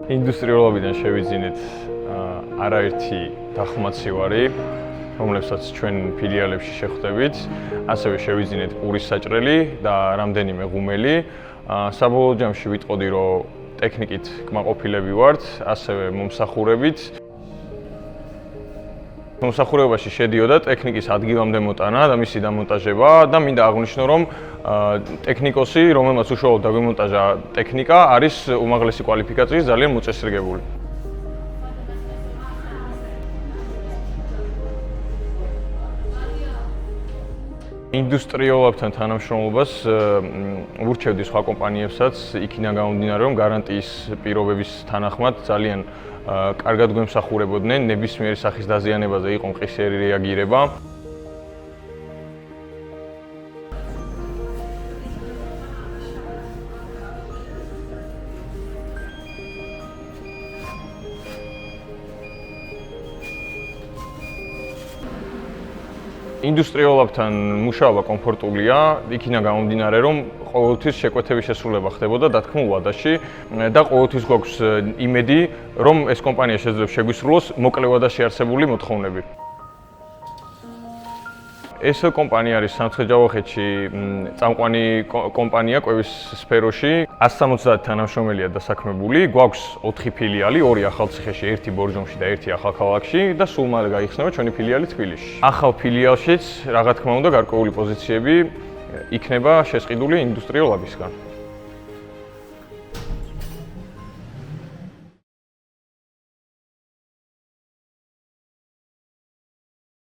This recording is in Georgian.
ინდუსტრიულობიდან შევიძინეთ არაერთი დახმაცივარი, რომლებსაც ჩვენ ფილიალებში შეხვდებით, ასევე შევიძინეთ პურის საჭრელი და რამდენიმე ღუმელი. საბოლოო ჯამში ვიტყოდი, რომ ტექნიკით კმაყოფილები ვართ, ასევე მომსახურებით. მომსახურებაში შედიოდა ტექნიკის ადგილამდე მოტანა და მისი დამონტაჟება და მინდა აღვნიშნო, რომ ტექნიკოსი, რომელმაც უშუალოდ დაგვიმონტაჟა ტექნიკა, არის უმაღლესი კვალიფიკაციის ძალიან მოწესრიგებული. ინდუსტრიულობთან თანამშრომლობას ვურჩევდი სხვა კომპანიებსაც, იქიდან გამომდინარე, რომ გარანტიის პირობების თანახმად ძალიან კარგად გვემსახურებოდნენ, ნებისმიერი სახის დაზიანებაზე იყო მყისიერი რეაგირება. ინდუსტრიულობთან მუშაობა კომფორტულია, იქიდან გამომდინარე, რომ ყოველთვის შეკვეთების შესრულება ხდებოდა დათქმულ ვადაში და ყოველთვის გვაქვს იმედი, რომ ეს კომპანია შეძლებს შეგვისრულოს მოკლე ვადაში არსებული მოთხოვნები. ეს კომპანია არის სამცხე-ჯავახეთში წამყვანი კომპანია კვების სფეროში. 170 თანამშრომელია დასაქმებული, გვაქვს 4 ფილიალი, 2 ახალციხეში, 1 ბორჯომში და 1 ახალქალაქში და სულ მალე გაიხსნება ჩვენი ფილიალი თბილისში. ახალ ფილიალშიც, რა თქმა უნდა, გარკვეული პოზიციები იქნება შესყიდული ინდუსტრიულ ლაბისგან.